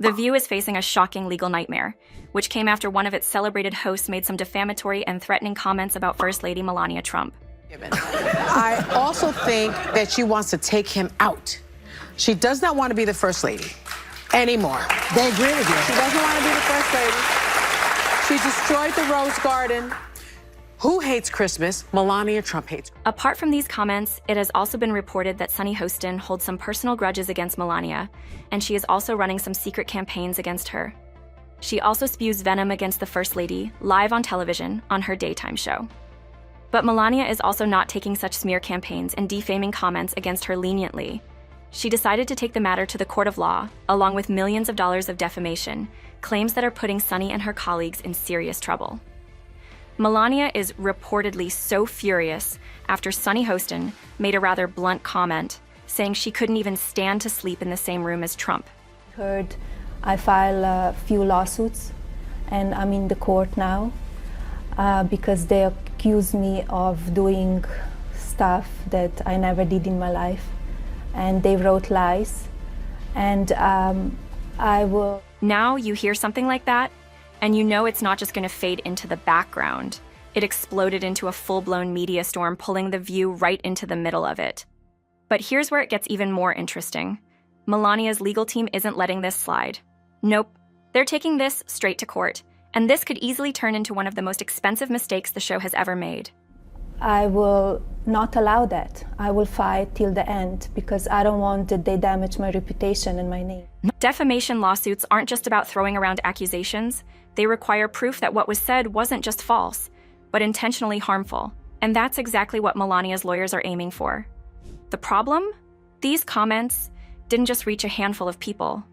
The View is facing a shocking legal nightmare, which came after one of its celebrated hosts made some defamatory and threatening comments about First Lady Melania Trump. I also think that she wants to take him out. She does not want to be the First Lady anymore. They agree with you. She doesn't want to be the First Lady. She destroyed the Rose Garden. Who hates Christmas? Melania Trump hates. Apart from these comments, it has also been reported that Sunny Hostin holds some personal grudges against Melania, and she is also running some secret campaigns against her. She also spews venom against the First Lady live on television on her daytime show. But Melania is also not taking such smear campaigns and defaming comments against her leniently. She decided to take the matter to the court of law, along with millions of dollars of defamation, claims that are putting Sunny and her colleagues in serious trouble. Melania is reportedly so furious after Sunny Hostin made a rather blunt comment, saying she couldn't even stand to sleep in the same room as Trump. Heard I file a few lawsuits, and I'm in the court now because they accuse me of doing stuff that I never did in my life, and they wrote lies, and I will... Now you hear something like that, and you know it's not just going to fade into the background. It exploded into a full-blown media storm, pulling The View right into the middle of it. But here's where it gets even more interesting. Melania's legal team isn't letting this slide. Nope, they're taking this straight to court, and this could easily turn into one of the most expensive mistakes the show has ever made. I will not allow that. I will fight till the end because I don't want that they damage my reputation and my name. Defamation lawsuits aren't just about throwing around accusations. They require proof that what was said wasn't just false, but intentionally harmful. And that's exactly what Melania's lawyers are aiming for. The problem? These comments didn't just reach a handful of people.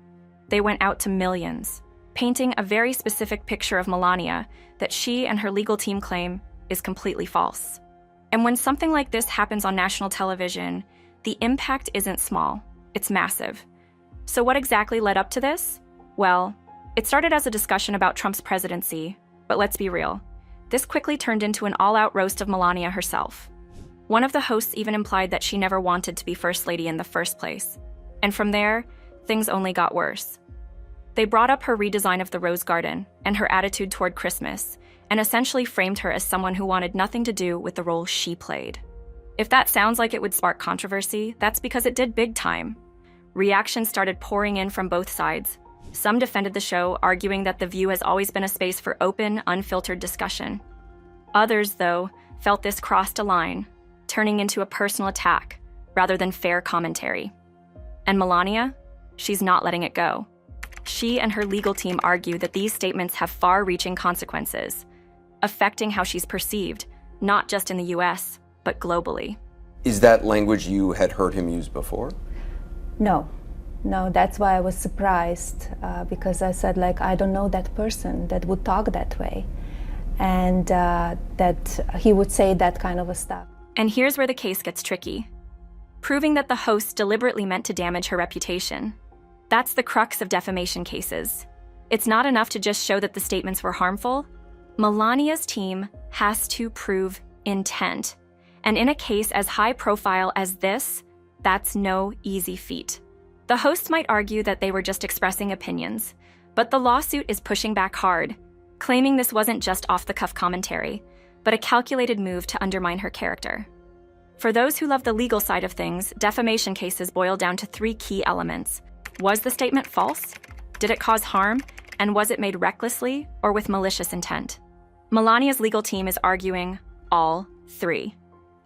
They went out to millions, painting a very specific picture of Melania that she and her legal team claim is completely false. And when something like this happens on national television, the impact isn't small, it's massive. So what exactly led up to this? Well, it started as a discussion about Trump's presidency, but let's be real. This quickly turned into an all-out roast of Melania herself. One of the hosts even implied that she never wanted to be First Lady in the first place. And from there, things only got worse. They brought up her redesign of the Rose Garden and her attitude toward Christmas, and essentially framed her as someone who wanted nothing to do with the role she played. If that sounds like it would spark controversy, that's because it did big time. Reactions started pouring in from both sides. Some defended the show, arguing that The View has always been a space for open, unfiltered discussion. Others, though, felt this crossed a line, turning into a personal attack rather than fair commentary. And Melania? She's not letting it go. She and her legal team argue that these statements have far-reaching consequences, affecting how she's perceived, not just in the US, but globally. Is that language you had heard him use before? No, that's why I was surprised because I said, I don't know that person that would talk that way and that he would say that kind of a stuff. And here's where the case gets tricky. Proving that the host deliberately meant to damage her reputation. That's the crux of defamation cases. It's not enough to just show that the statements were harmful. Melania's team has to prove intent. And in a case as high profile as this, that's no easy feat. The host might argue that they were just expressing opinions, but the lawsuit is pushing back hard, claiming this wasn't just off-the-cuff commentary, but a calculated move to undermine her character. For those who love the legal side of things, defamation cases boil down to 3 key elements. Was the statement false? Did it cause harm? And was it made recklessly or with malicious intent? Melania's legal team is arguing all 3.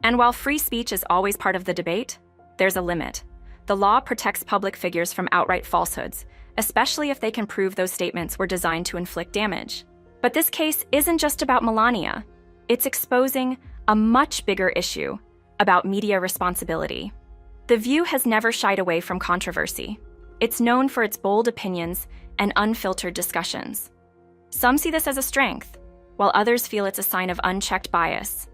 And while free speech is always part of the debate, there's a limit. The law protects public figures from outright falsehoods, especially if they can prove those statements were designed to inflict damage. But this case isn't just about Melania. It's exposing a much bigger issue about media responsibility. The View has never shied away from controversy. It's known for its bold opinions and unfiltered discussions. Some see this as a strength, while others feel it's a sign of unchecked bias.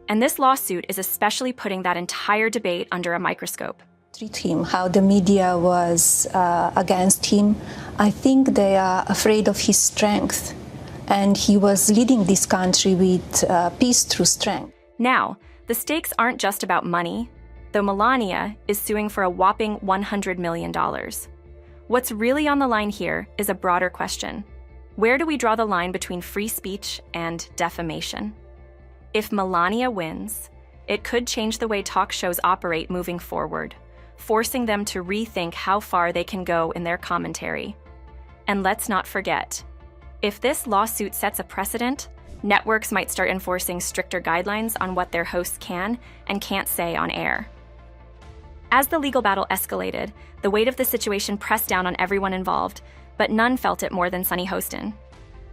And this lawsuit is especially putting that entire debate under a microscope. Treat him, how the media was against him. I think they are afraid of his strength. And he was leading this country with peace through strength. Now, the stakes aren't just about money, though Melania is suing for a whopping $100 million. What's really on the line here is a broader question. Where do we draw the line between free speech and defamation? If Melania wins, it could change the way talk shows operate moving forward, forcing them to rethink how far they can go in their commentary. And let's not forget, if this lawsuit sets a precedent, networks might start enforcing stricter guidelines on what their hosts can and can't say on air. As the legal battle escalated, the weight of the situation pressed down on everyone involved, but none felt it more than Sunny Hostin.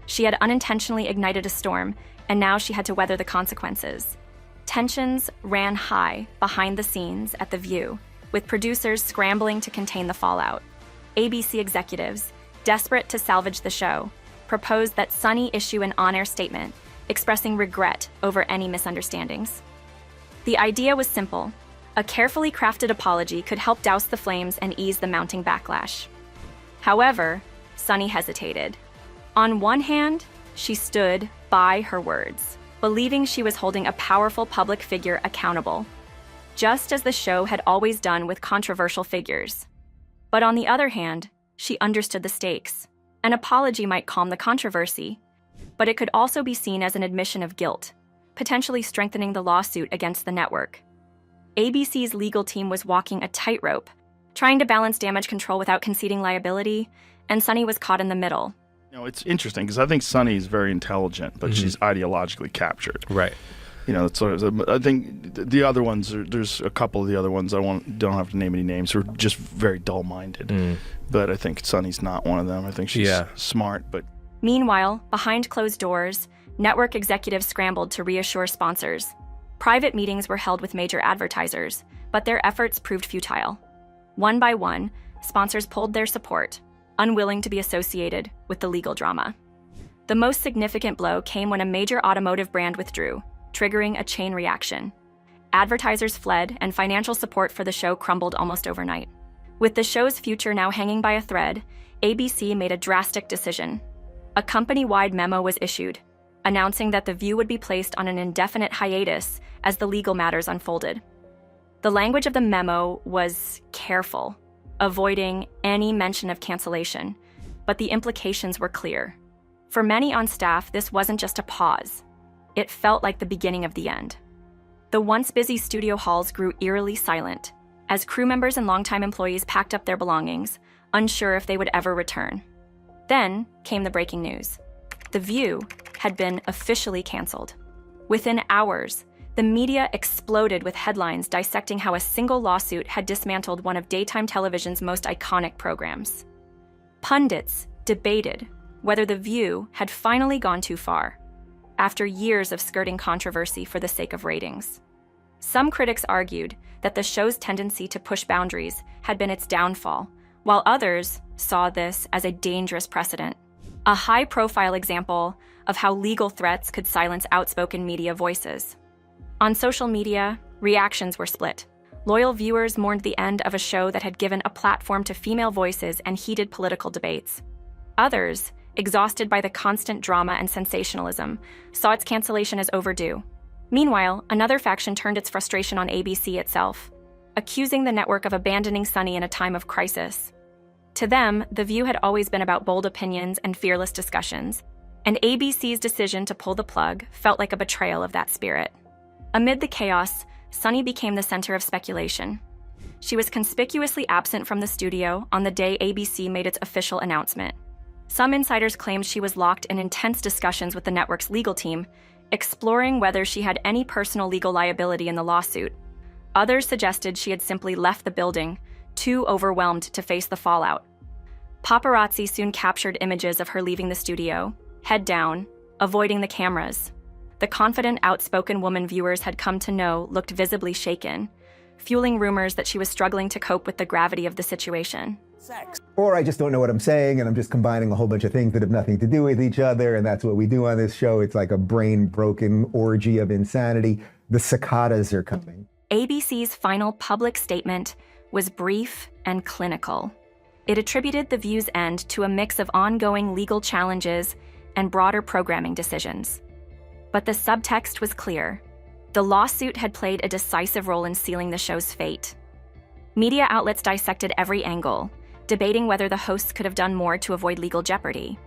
She had unintentionally ignited a storm, and now she had to weather the consequences. Tensions ran high behind the scenes at The View, with producers scrambling to contain the fallout. ABC executives, desperate to salvage the show, proposed that Sunny issue an on-air statement expressing regret over any misunderstandings. The idea was simple. A carefully crafted apology could help douse the flames and ease the mounting backlash. However, Sunny hesitated. On one hand, she stood by her words, believing she was holding a powerful public figure accountable, just as the show had always done with controversial figures. But on the other hand, she understood the stakes. An apology might calm the controversy, but it could also be seen as an admission of guilt, potentially strengthening the lawsuit against the network. ABC's legal team was walking a tightrope, trying to balance damage control without conceding liability, and Sunny was caught in the middle. You know, it's interesting because I think Sunny is very intelligent, but she's ideologically captured. Right. You know, I think the other ones, there's a couple of the other ones, don't have to name any names, who are just very dull-minded. But I think Sunny's not one of them. I think she's smart, but... Meanwhile, behind closed doors, network executives scrambled to reassure sponsors. Private meetings were held with major advertisers, but their efforts proved futile. One by one, sponsors pulled their support, unwilling to be associated with the legal drama. The most significant blow came when a major automotive brand withdrew, triggering a chain reaction. Advertisers fled, and financial support for the show crumbled almost overnight. With the show's future now hanging by a thread, ABC made a drastic decision. A company-wide memo was issued, announcing that The View would be placed on an indefinite hiatus as the legal matters unfolded. The language of the memo was careful, avoiding any mention of cancellation, but the implications were clear. For many on staff, this wasn't just a pause. It felt like the beginning of the end. The once busy studio halls grew eerily silent as crew members and longtime employees packed up their belongings, unsure if they would ever return. Then came the breaking news. The View had been officially canceled. Within hours, the media exploded with headlines dissecting how a single lawsuit had dismantled one of daytime television's most iconic programs. Pundits debated whether The View had finally gone too far, after years of skirting controversy for the sake of ratings. Some critics argued that the show's tendency to push boundaries had been its downfall, while others saw this as a dangerous precedent, a high-profile example of how legal threats could silence outspoken media voices. On social media, reactions were split. Loyal viewers mourned the end of a show that had given a platform to female voices and heated political debates. Others, exhausted by the constant drama and sensationalism, saw its cancellation as overdue. Meanwhile, another faction turned its frustration on ABC itself, accusing the network of abandoning Sunny in a time of crisis. To them, The View had always been about bold opinions and fearless discussions, and ABC's decision to pull the plug felt like a betrayal of that spirit. Amid the chaos, Sunny became the center of speculation. She was conspicuously absent from the studio on the day ABC made its official announcement. Some insiders claimed she was locked in intense discussions with the network's legal team, exploring whether she had any personal legal liability in the lawsuit. Others suggested she had simply left the building, too overwhelmed to face the fallout. Paparazzi soon captured images of her leaving the studio, head down, avoiding the cameras. The confident, outspoken woman viewers had come to know looked visibly shaken, fueling rumors that she was struggling to cope with the gravity of the situation. Or I just don't know what I'm saying, and I'm just combining a whole bunch of things that have nothing to do with each other, and that's what we do on this show. It's like a brain-broken orgy of insanity. The cicadas are coming. ABC's final public statement was brief and clinical. It attributed The View's end to a mix of ongoing legal challenges and broader programming decisions. But the subtext was clear. The lawsuit had played a decisive role in sealing the show's fate. Media outlets dissected every angle, debating whether the hosts could have done more to avoid legal jeopardy.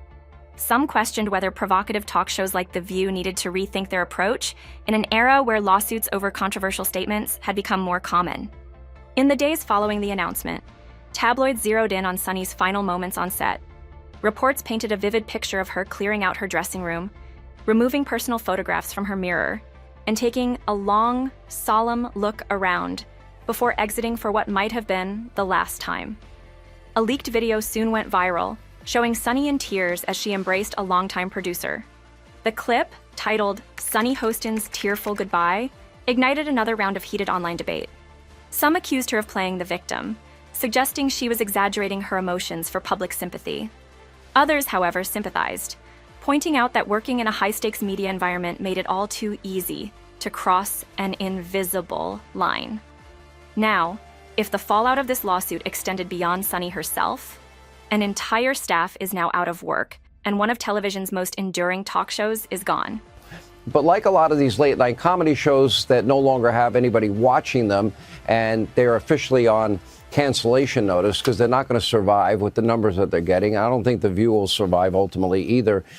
Some questioned whether provocative talk shows like The View needed to rethink their approach in an era where lawsuits over controversial statements had become more common. In the days following the announcement, tabloids zeroed in on Sunny's final moments on set. Reports painted a vivid picture of her clearing out her dressing room, removing personal photographs from her mirror, and taking a long, solemn look around before exiting for what might have been the last time. A leaked video soon went viral, showing Sunny in tears as she embraced a longtime producer. The clip, titled "Sunny Hostin's Tearful Goodbye," ignited another round of heated online debate. Some accused her of playing the victim, suggesting she was exaggerating her emotions for public sympathy. Others, however, sympathized, pointing out that working in a high-stakes media environment made it all too easy to cross an invisible line. Now, if the fallout of this lawsuit extended beyond Sunny herself, an entire staff is now out of work, and one of television's most enduring talk shows is gone. But like a lot of these late-night comedy shows that no longer have anybody watching them, and they're officially on cancellation notice because they're not going to survive with the numbers that they're getting. I don't think The View will survive ultimately either.